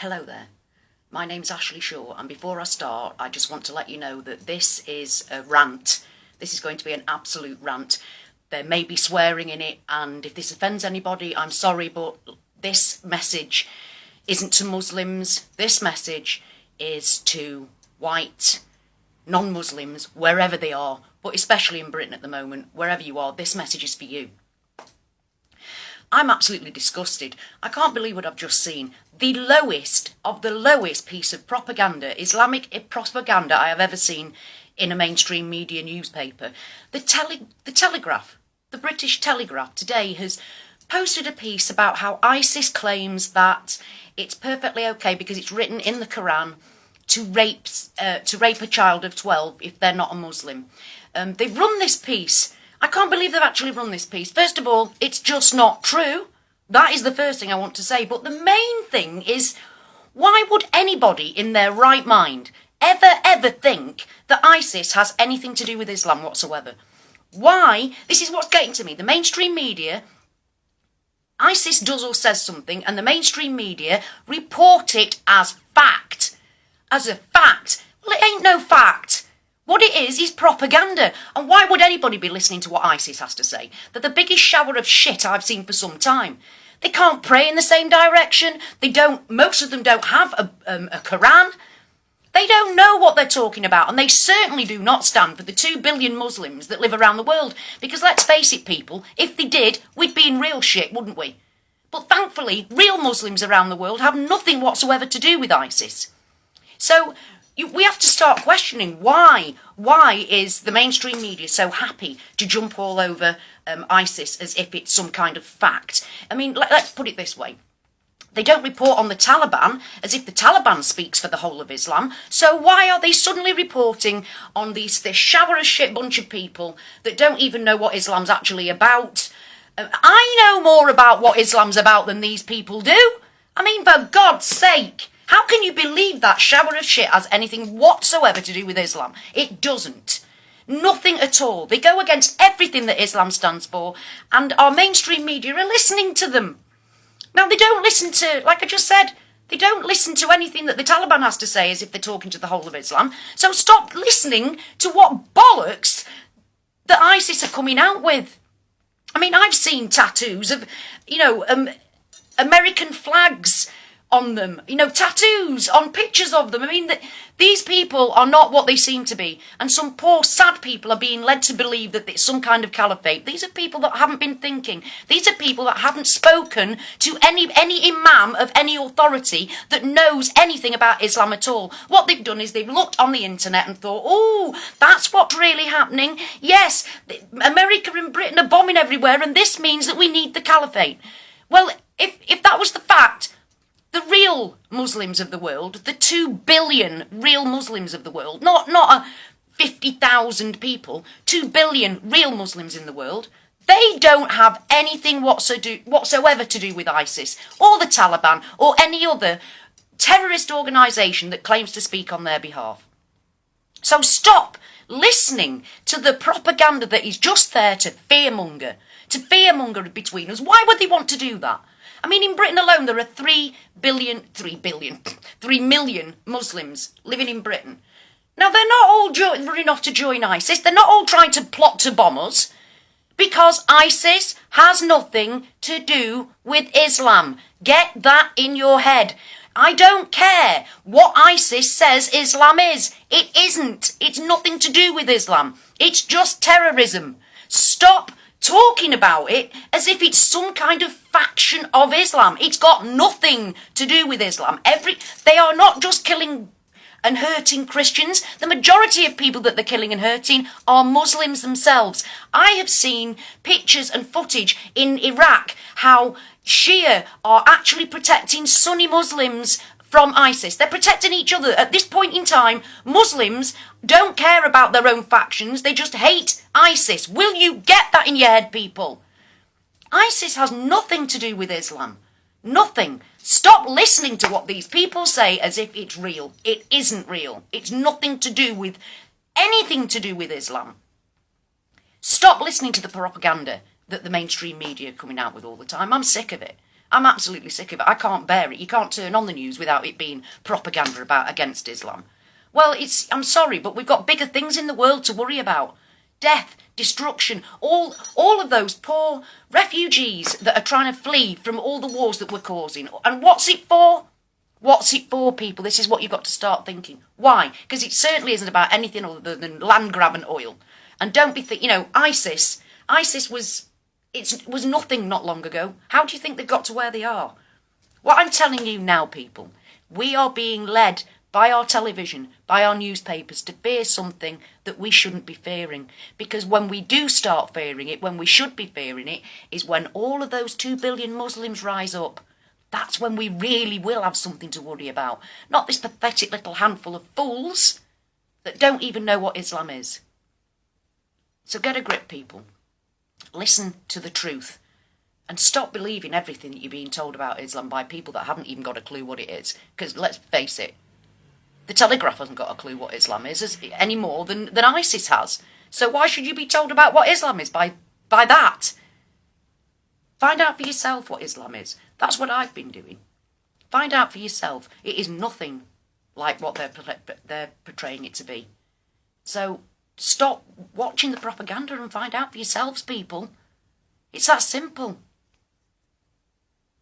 Hello there. My name's Ashley Shaw, and before I start, I just want to let you know that this is a rant. This is going to be an absolute rant. There may be swearing in it, and if this offends anybody, I'm sorry, but this message isn't to Muslims. This message is to white, non-Muslims, wherever they are, but especially in Britain at the moment, wherever you are, this message is for you. I'm absolutely disgusted. I can't believe what I've just seen. The lowest of the lowest piece of propaganda, Islamic propaganda I have ever seen in a mainstream media newspaper. The Telegraph, the British Telegraph today has posted a piece about how ISIS claims that it's perfectly okay because it's written in the Quran to rape a child of 12 if they're not a Muslim. They've run this piece. I can't believe they've actually run this piece. First of all, it's just not true. That is the first thing I want to say. But the main thing is, why would anybody in their right mind ever think that ISIS has anything to do with Islam whatsoever? Why? This is what's getting to me. The mainstream media, ISIS does or says something, and the mainstream media report it as fact. As a fact. Well, it ain't no fact. What it is propaganda. And why would anybody be listening to what ISIS has to say? They're the biggest shower of shit I've seen for some time. They can't pray in the same direction. Most of them don't have a Quran. They don't know what they're talking about. And they certainly do not stand for the 2 billion Muslims that live around the world. Because let's face it, people, if they did, we'd be in real shit, wouldn't we? But thankfully, real Muslims around the world have nothing whatsoever to do with ISIS. So we have to start questioning why is the mainstream media so happy to jump all over ISIS as if it's some kind of fact. I mean, let's put it this way. They don't report on the Taliban as if the Taliban speaks for the whole of Islam. So why are they suddenly reporting on this shower of shit bunch of people that don't even know what Islam's actually about? I know more about what Islam's about than these people do. I mean, for God's sake. How can you believe that shower of shit has anything whatsoever to do with Islam? It doesn't. Nothing at all. They go against everything that Islam stands for, and our mainstream media are listening to them. Now, they don't listen to, like I just said, they don't listen to anything that the Taliban has to say as if they're talking to the whole of Islam. So stop listening to what bollocks that ISIS are coming out with. I mean, I've seen tattoos of, American flags on them, tattoos on pictures of them. I mean, these people are not what they seem to be. And some poor, sad people are being led to believe that it's some kind of caliphate. These are people that haven't been thinking. These are people that haven't spoken to any imam of any authority that knows anything about Islam at all. What they've done is they've looked on the internet and thought, oh, that's what's really happening. Yes, America and Britain are bombing everywhere, and this means that we need the caliphate. Well, if that was the fact, the real Muslims of the world, the 2 billion real Muslims of the world, not 50,000 people, 2 billion real Muslims in the world, they don't have anything whatsoever to do with ISIS or the Taliban or any other terrorist organisation that claims to speak on their behalf. So stop listening to the propaganda that is just there to fearmonger between us. Why would they want to do that? I mean, in Britain alone, there are 3 million Muslims living in Britain. Now, they're not all running off to join ISIS. They're not all trying to plot to bomb us, because ISIS has nothing to do with Islam. Get that in your head. I don't care what ISIS says Islam is. It isn't. It's nothing to do with Islam. It's just terrorism. Stop talking about it as if it's some kind of faction of Islam. It's got nothing to do with Islam. They are not just killing and hurting Christians. The majority of people that they're killing and hurting are Muslims themselves. I have seen pictures and footage in Iraq how Shia are actually protecting Sunni Muslims from ISIS. They're protecting each other. At this point in time, Muslims don't care about their own factions. They just hate ISIS. Will you get that in your head, people? ISIS has nothing to do with Islam. Nothing. Stop listening to what these people say as if it's real. It isn't real. It's nothing to do with anything to do with Islam. Stop listening to the propaganda that the mainstream media are coming out with all the time. I'm sick of it. I'm absolutely sick of it. I can't bear it. You can't turn on the news without it being propaganda against Islam. Well, I'm sorry, but we've got bigger things in the world to worry about. Death, destruction, all of those poor refugees that are trying to flee from all the wars that we're causing. And what's it for? What's it for, people? This is what you've got to start thinking. Why? Because it certainly isn't about anything other than land grab and oil. And don't be ISIS was nothing not long ago. How do you think they've got to where they are? What I'm telling you now, people, we are being led by our television, by our newspapers, to fear something that we shouldn't be fearing. Because when we do start fearing it, when we should be fearing it, is when all of those 2 billion Muslims rise up. That's when we really will have something to worry about. Not this pathetic little handful of fools that don't even know what Islam is. So get a grip, people. Listen to the truth. And stop believing everything that you're being told about Islam by people that haven't even got a clue what it is. Because let's face it, the Telegraph hasn't got a clue what Islam is any more than ISIS has. So why should you be told about what Islam is by that? Find out for yourself what Islam is. That's what I've been doing. Find out for yourself. It is nothing like what they're portraying it to be. So stop watching the propaganda and find out for yourselves, people. It's that simple.